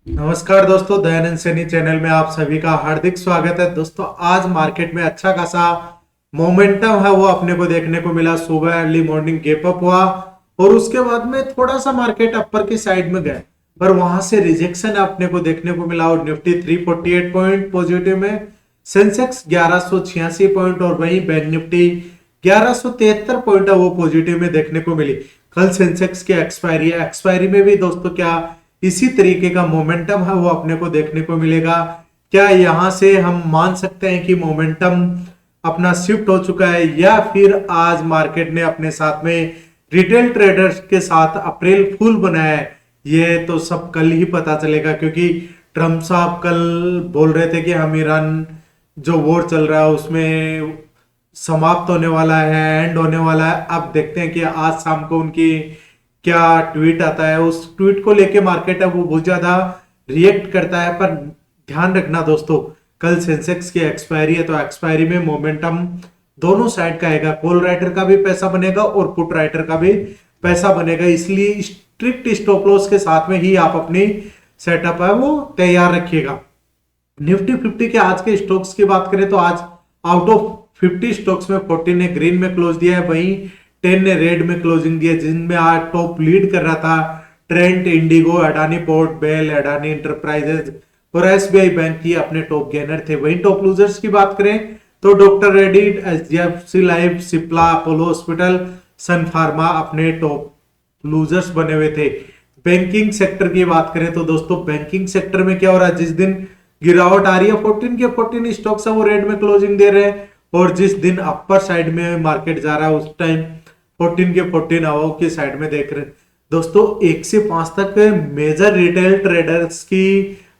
नमस्कार दोस्तों, दयानंद सैनी चैनल में आप सभी का हार्दिक स्वागत है। दोस्तों, आज मार्केट में अच्छा खासा मोमेंटम है वो अपने को देखने को मिला। सुबह अर्ली मॉर्निंग गैप अप हुआ और उसके बाद में थोड़ा सा मार्केट अपर की साइड में गया, पर वहां से रिजेक्शन अपने को देखने को मिला और निफ्टी 348 पॉइंट पॉजिटिव में, सेंसेक्स 1186 पॉइंट और वहीं बैंक निफ्टी 1173 पॉइंट है वो पॉजिटिव में देखने को मिली। कल सेंसेक्स की एक्सपायरी में भी दोस्तों क्या इसी तरीके का मोमेंटम है वो अपने को देखने को मिलेगा। क्या यहां से हम मान सकते हैं कि मोमेंटम अपना शिफ्ट हो चुका है, या फिर आज मार्केट ने अपने साथ में रिटेल ट्रेडर्स के साथ अप्रैल फूल बनाया है? ये तो सब कल ही पता चलेगा, क्योंकि ट्रम्प साहब कल बोल रहे थे कि हम ईरान जो वॉर चल रहा है उसमें समाप्त होने वाला है, एंड होने वाला है। अब देखते हैं कि आज शाम को उनकी क्या ट्वीट आता है। उस ट्वीट को लेके मार्केट है वो बहुत ज्यादा रिएक्ट करता है। पर ध्यान रखना दोस्तों, कल सेंसेक्स की एक्सपायरी है, तो एक्सपायरी में मोमेंटम दोनों साइड का आएगा। कॉल राइटर का भी पैसा बनेगा और पुट राइटर का भी पैसा बनेगा, इसलिए स्ट्रिक्ट स्टॉप लॉस के साथ में ही आप अपनी सेटअप है वो तैयार रखिएगा। निफ्टी 50 के आज के स्टॉक्स की बात करें तो आज आउट ऑफ 50 स्टॉक्स में 14 ने ग्रीन में क्लोज दिया है, वहीं 10 ने रेड में क्लोजिंग दिया, जिनमें आज टॉप लीड कर रहा था Trent, IndiGo, Adani port, BEL, Adani enterprises और एसबीआई बैंक की अपने टॉप गेनर थे। वहीं टॉप लूजर्स की बात करें तो doctor Reddy, HDFC life, Cipla, Apollo hospital, Sun Pharma अपने टॉप लूजर्स बने हुए थे। बैंकिंग सेक्टर की बात करें तो दोस्तों बैंकिंग सेक्टर में क्या हो रहा है, जिस दिन गिरावट आ रही है 14 के 14 स्टॉक्स है वो रेड में क्लोजिंग दे रहे हैं, और जिस दिन अपर साइड में मार्केट जा रहा है उस टाइम 14 के 14 अबव की साइड में देख रहे हैं। दोस्तों 1 से 5 तक मेजर रिटेल ट्रेडर्स की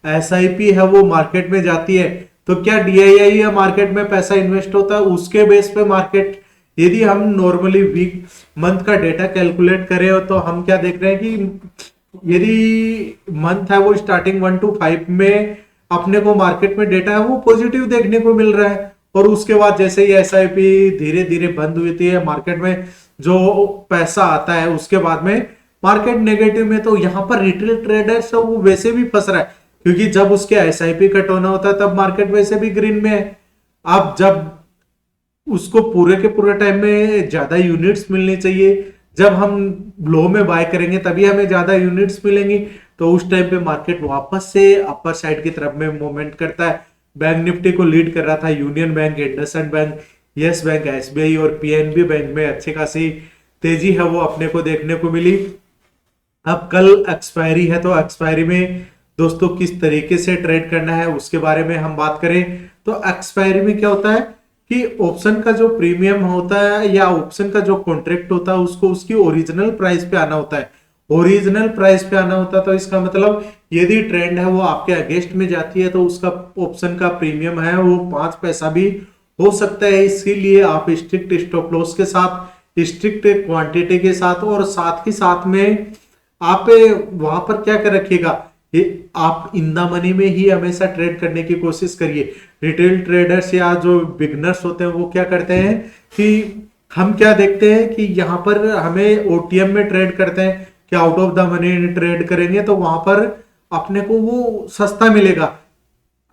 एसआईपी है वो मार्केट में जाती है, तो क्या डीआईआई या मार्केट में पैसा इन्वेस्ट होता है उसके बेस पे मार्केट। यदि हम नॉर्मली वीक मंथ का डेटा कैलकुलेट करें तो हम क्या देख रहे हैं कि यदि मंथ है वो स्टार्टिंग 1 to 5 में अपने को मार्केट में डेटा है वो पॉजिटिव देखने को मिल रहा है, और उसके बाद जैसे ही एसआईपी धीरे धीरे बंद हुई है मार्केट में जो पैसा आता है उसके बाद में मार्केट नेगेटिव में, तो यहां पर रिटेल ट्रेडर्स वो वैसे भी फंस रहा है, क्योंकि जब उसके एसआईपी कट होना होता है तब मार्केट वैसे भी ग्रीन में है। अब जब उसको पूरे के पूरे टाइम में ज्यादा यूनिट्स मिलनी चाहिए, जब हम लो में बाय करेंगे तभी हमें ज्यादा यूनिट्स मिलेंगी, तो उस टाइम पे मार्केट वापस से अपर साइड की तरफ में मूवमेंट करता है। बैंक निफ्टी को लीड कर रहा था union bank, IndusInd bank, yes bank, SBI और पीएनबी बैंक में अच्छी खासी तेजी है वो अपने को देखने को मिली। अब कल एक्सपायरी है, तो एक्सपायरी में दोस्तों किस तरीके से ट्रेड करना है उसके बारे में हम बात करें तो एक्सपायरी में क्या होता है कि ऑप्शन का जो प्रीमियम होता है या ऑप्शन का जो कॉन्ट्रैक्ट होता है उसको उसकी ओरिजिनल प्राइस पे आना होता है। ओरिजिनल प्राइस पे आना होता है तो इसका मतलब यदि ट्रेंड है वो आपके अगेंस्ट में जाती है तो उसका ऑप्शन का प्रीमियम है वो 5 पैसा भी हो सकता है। इसीलिए आप स्ट्रिक्ट स्टॉप लॉस के साथ, स्ट्रिक्ट क्वांटिटी के साथ और साथ ही साथ में आप वहां पर क्या कर रखिएगा, आप इन द मनी में ही हमेशा ट्रेड करने की कोशिश करिए। रिटेल ट्रेडर्स या जो बिगनर्स होते हैं वो क्या करते हैं कि हम क्या देखते हैं कि यहाँ पर हमें ओटीएम में ट्रेड करते हैं कि out of the money trade करेंगे तो वहां पर अपने को वो सस्ता मिलेगा।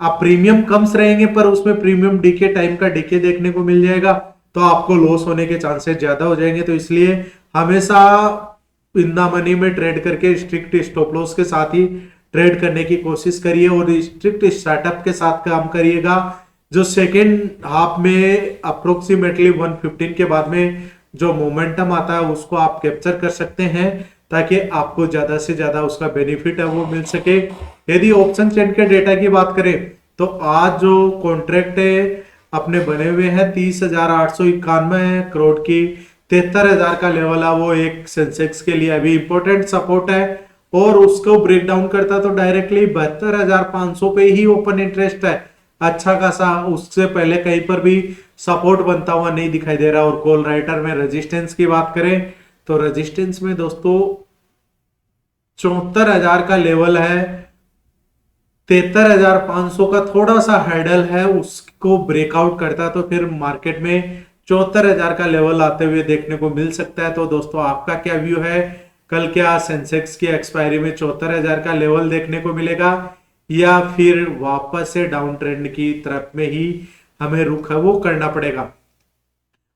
आप प्रीमियम कम रहेंगे पर उसमें प्रीमियम डीके टाइम का डीके देखने को मिल जाएगा, तो आपको लॉस होने के चांसेस ज्यादा हो जाएंगे। तो इसलिए हमेशा इन द मनी में ट्रेड करके स्ट्रिक्ट स्टॉप लॉस के साथ ही ट्रेड करने की कोशिश करिए और स्ट्रिक्ट स्टार्टअप के साथ काम करिएगा। जो सेकेंड हाफ में अप्रोक्सीमेटली 115 के बाद में जो मोमेंटम आता है उसको आप कैप्चर कर सकते हैं ताकि आपको ज्यादा से ज्यादा उसका बेनिफिट है वो मिल सके। यदि ऑप्शन चेन के डेटा की बात करें तो आज जो कॉन्ट्रैक्ट है अपने बने हुए हैं 30,891 करोड़ की, 73,000 का लेवल है वो एक सेंसेक्स के लिए अभी इंपॉर्टेंट सपोर्ट है, और उसको ब्रेक डाउन करता तो डायरेक्टली 72,500 पे ही ओपन इंटरेस्ट है अच्छा खासा, उससे पहले कहीं पर भी सपोर्ट बनता हुआ नहीं दिखाई दे रहा। और कॉल राइटर में रेजिस्टेंस की बात करें तो रेजिस्टेंस में दोस्तों 74,000 का लेवल है, 73,500 का थोड़ा सा हैडल है, उसको ब्रेकआउट करता है तो फिर मार्केट में 74,000 का लेवल आते हुए देखने को मिल सकता है। तो दोस्तों आपका क्या व्यू है, कल क्या सेंसेक्स की एक्सपायरी में 74,000 का लेवल देखने को मिलेगा, या फिर वापस से डाउन ट्रेंड की तरफ में ही हमें रुख है वो करना पड़ेगा।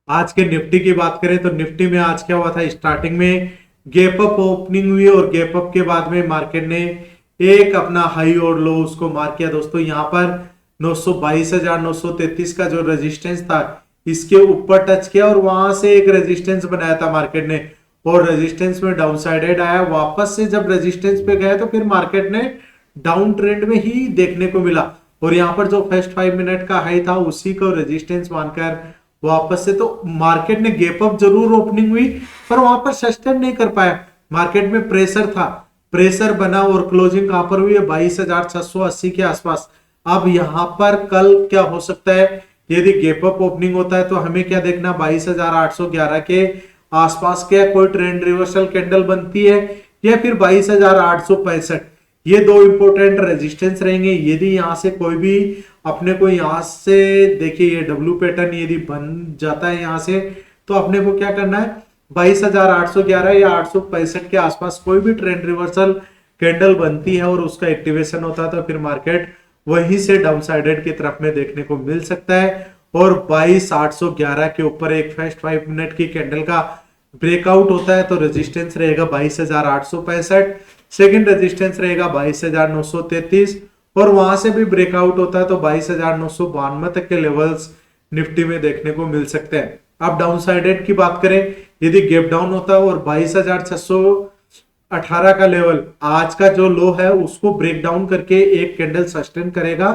आज के निफ्टी की बात करें तो निफ्टी में आज क्या हुआ था, स्टार्टिंग में गैप अप ओपनिंग हुई और गैप अप के बाद में मार्केट ने एक अपना हाई और लो उसको मार किया दोस्तों। यहाँ पर 922,933 का जो रेजिस्टेंस था इसके ऊपर टच किया और वहां से एक रेजिस्टेंस बनाया था मार्केट ने, और रेजिस्टेंस में डाउन साइडेड आया। वापस से जब रेजिस्टेंस पे गया तो फिर मार्केट ने डाउन ट्रेंड में ही देखने को मिला, और यहाँ पर जो फर्स्ट 5 मिनट का हाई था उसी को रेजिस्टेंस मानकर वापस से तो मार्केट ने गैप अप जरूर ओपनिंग हुई पर वहां पर सस्टेन नहीं कर पाया। मार्केट में प्रेशर था, प्रेशर बना और क्लोजिंग कहां पर हुई है, 22,680 के आसपास। अब यहां पर कल क्या हो सकता है, यदि गैप अप ओपनिंग होता है तो हमें क्या देखना, 22,811 के आसपास क्या कोई ट्रेंड रिवर्सल कैंडल बनती है, या फिर 22,865। ये दो इंपोर्टेंट रेजिस्टेंस रहेंगे। यदि यहां से कोई भी अपने को यहां से देखिए ये डब्ल्यू पैटर्न यदि बन जाता है यहां से, तो अपने को क्या करना है, 22,811 या 865 के आसपास कोई भी ट्रेंड रिवर्सल कैंडल बनती है और उसका एक्टिवेशन होता है तो फिर मार्केट वहीं से डाउन साइडेड की तरफ में देखने को मिल सकता है। और 22,811 के ऊपर एक फर्स्ट 5 मिनट की कैंडल का ब्रेकआउट होता है तो रेजिस्टेंस रहेगा 22,865, सेकंड रेजिस्टेंस रहेगा 22,933, और वहां से भी ब्रेकआउट होता है तो 22,992 तक के लेवल्स निफ्टी में देखने को मिल सकते हैं। अब डाउन साइडेड की बात करें, यदि गैप डाउन होता है और 22,618 का लेवल आज का जो लो है उसको ब्रेक डाउन करके एक कैंडल सस्टेन करेगा,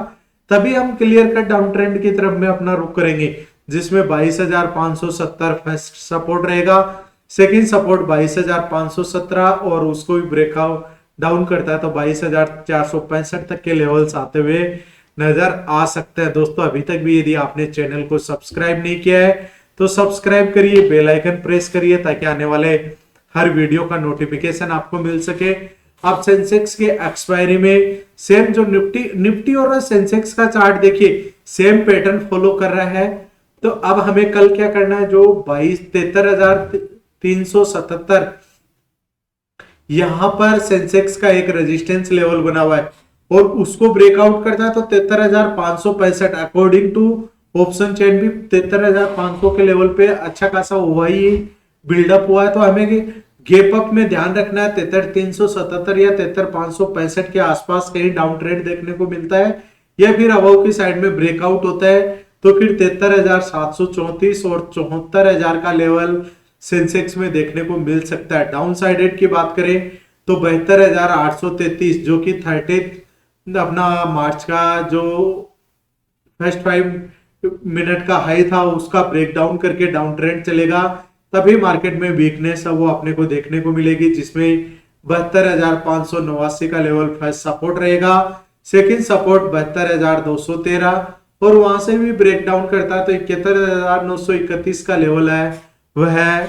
तभी हम क्लियर कट डाउन ट्रेंड की तरफ में अपना रुख करेंगे, जिसमें 22,570 फर्स्ट सपोर्ट रहेगा, सेकंड सपोर्ट 22,517, और उसको भी ब्रेकआउट डाउन करता है तो 22,465 तक के लेवल्स आते हुए नजर आ सकते हैं। दोस्तों अभी तक भी यदि आपने चैनल को सब्सक्राइब नहीं किया है तो सब्सक्राइब करिए, बेल आइकन प्रेस करिए ताकि आने वाले हर वीडियो का नोटिफिकेशन आपको मिल सके। अब सेंसेक्स के एक्सपायरी में सेम जो निफ्टी और सेंसेक्स का चार्ट देखिए सेम पैटर्न फॉलो कर रहा है। तो अब हमें कल क्या करना है, जो 73,377 यहां पर सेंसेक्स का एक रेजिस्टेंस लेवल बना हुआ है और उसको ब्रेकआउट करता है तो 73,565 अकॉर्डिंग टू ऑप्शन चेन भी 73,500 के लेवल पे अच्छा खासा हुआ ही बिल्डअप हुआ है। तो हमें गैप अप में ध्यान रखना है 73,377 या 73,565 के आसपास कहीं डाउन ट्रेंड देखने को मिलता है, या फिर अबव की साइड में ब्रेकआउट होता है तो फिर 73,734 और 74,000 का लेवल सेंसेक्स में देखने को मिल सकता है। डाउन साइडेड की बात करें तो 72,833 जो कि 30 अपना मार्च का जो फर्स्ट 5 मिनट का हाई था उसका ब्रेक डाउन करके डाउन ट्रेंड चलेगा, तभी मार्केट में वीकनेस है वो अपने को देखने को मिलेगी, जिसमें 72,589 का लेवल फर्स्ट सपोर्ट रहेगा, सेकंड सपोर्ट 72,213, और वहां से भी ब्रेक डाउन करता है तो 71,931 का लेवल है वह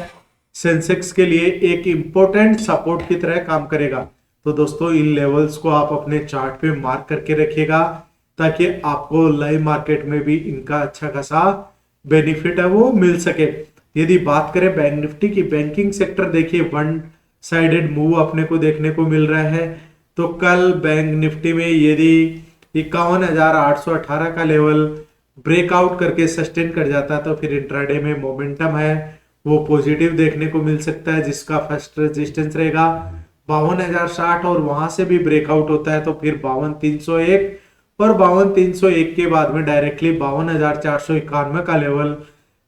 सेंसेक्स के लिए एक इंपॉर्टेंट सपोर्ट की तरह काम करेगा। तो दोस्तों इन लेवल्स को आप अपने चार्ट पे मार्क करके रखिएगा ताकि आपको लाइव मार्केट में भी इनका अच्छा खासा बेनिफिट है वो मिल सके। यदि बात करें बैंक निफ्टी की, बैंकिंग सेक्टर देखिए वन साइडेड मूव अपने को देखने को मिल रहा है। तो कल बैंक निफ्टी में यदि 51,818 का लेवल ब्रेकआउट करके सस्टेन कर जाता है तो फिर इंट्राडे में मोमेंटम है वो पॉजिटिव देखने को मिल सकता है, जिसका फर्स्ट रेजिस्टेंस रहेगा 52,060, और वहां से भी ब्रेकआउट होता है तो फिर 52,301, और 52,301 के बाद में डायरेक्टली 52,491 का लेवल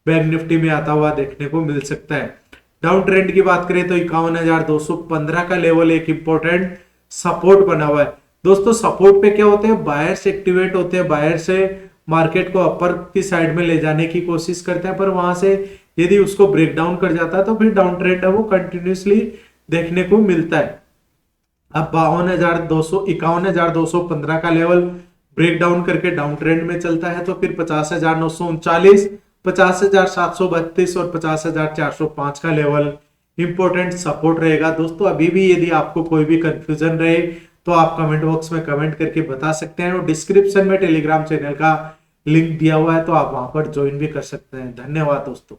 बैंक निफ्टी में आता हुआ देखने को मिल सकता है। डाउन ट्रेंड की बात करें तो 51,215 का लेवल एक इंपॉर्टेंट सपोर्ट बना हुआ है। दोस्तों सपोर्ट पे क्या होते हैं, बायर्स एक्टिवेट होते हैं, बायर से मार्केट को अपर की साइड में ले जाने की कोशिश करते हैं, पर वहां से यदि उसको ब्रेक डाउन कर जाता है तो फिर डाउन ट्रेंड है वो कंटिन्यूसली देखने को मिलता है। अब 51,215 का लेवल ब्रेक डाउन करके डाउन ट्रेंड में चलता है तो फिर 50,939, 50,732 और 50,405 का लेवल इंपॉर्टेंट सपोर्ट रहेगा। दोस्तों अभी भी यदि आपको कोई भी कंफ्यूजन रहे तो आप कमेंट बॉक्स में कमेंट करके बता सकते हैं, और डिस्क्रिप्शन में टेलीग्राम चैनल का लिंक दिया हुआ है तो आप वहां पर ज्वाइन भी कर सकते हैं। धन्यवाद दोस्तों।